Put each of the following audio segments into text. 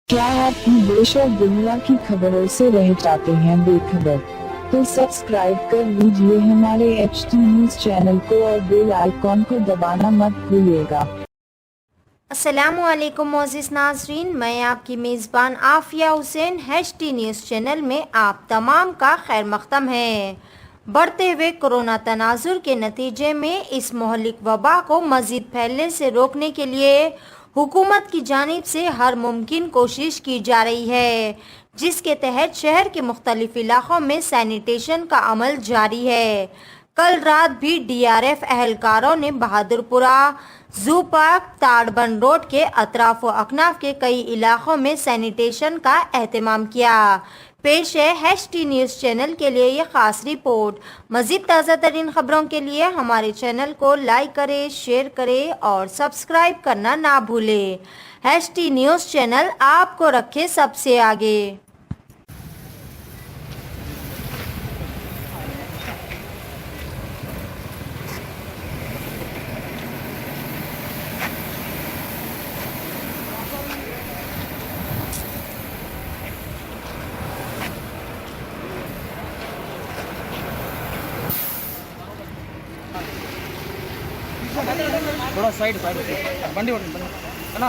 क्या आप देश और दुनिया की खबरों से रह जाते हैं बेखबर? तो सब्सक्राइब कर लीजिए हमारे HT न्यूज चैनल को और बेल आइकॉन को दबाना मत भूलिएगा। अस्सलामुअलैकुम मोअज़्ज़िज़ नाज़रीन, मैं आपकी मेज़बान Aafia Hussain HT news channel में आप तमाम का खैर मक़दम है। बढ़ते हुए कोरोना तनाजुर के नतीजे में इस मोहलिक वबा को मज़ीद फैलने से रोकने के लिए हुकूमत की जानिब से हर मुमकिन कोशिश की जा रही है, जिसके तहत शहर के मुख्तलिफ इलाकों में सैनिटेशन का अमल जारी है। कल रात भी DRF अहलकारों ने बहादुरपुरा, जू पार्क, तडबन रोड के अतराफ व अकनाफ के कई इलाकों में सैनिटेशन का एहतमाम किया। पेश है HT न्यूज़ चैनल के लिए ये खास रिपोर्ट। मज़ीद ताज़ा तरीन खबरों के लिए हमारे चैनल को लाइक करें, शेयर करें और सब्सक्राइब करना ना भूलें। HT न्यूज़ चैनल आपको रखे सबसे आगे। थोड़ा साइड बंडी ना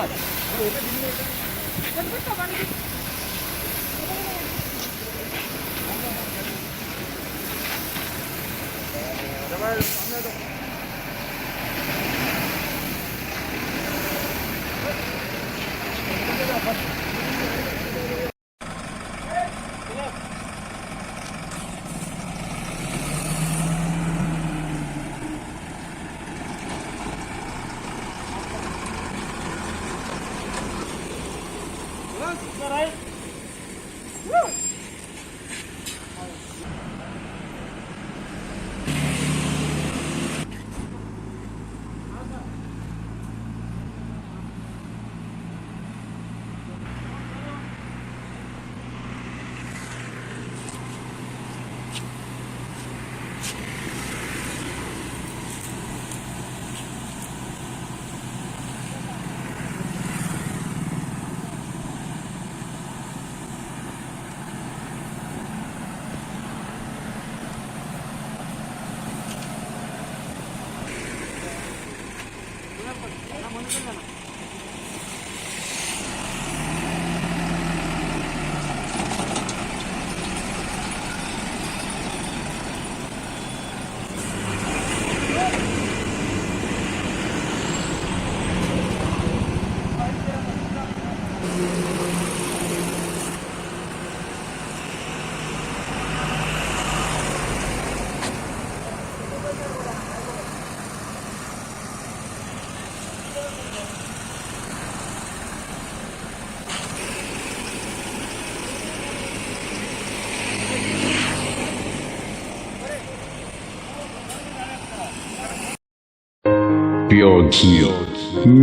pure ghee,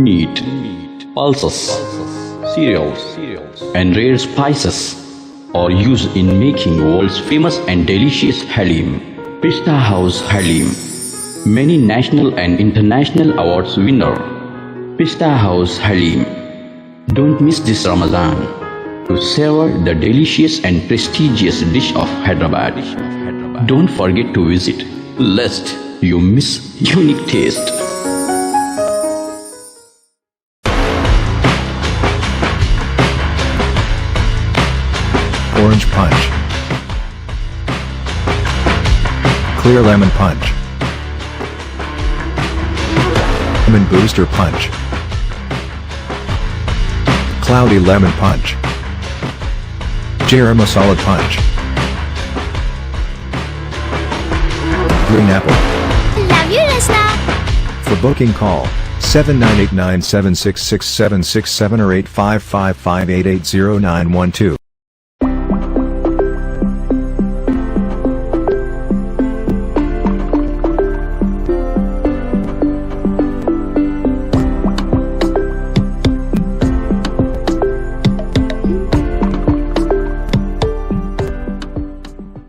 meat, pulses, cereals, and rare spices are used in making world's famous and delicious Haleem. Pista House Haleem, many national and international awards winner. Pista House Haleem. Don't miss this Ramadan to savor the delicious and prestigious dish of Hyderabad. Don't forget to visit, lest you miss unique taste. Orange punch, clear lemon punch, lemon booster punch, cloudy lemon punch, Jera masala punch, green apple. Love you, Rasna. For booking call 7989766767 or 8555880912.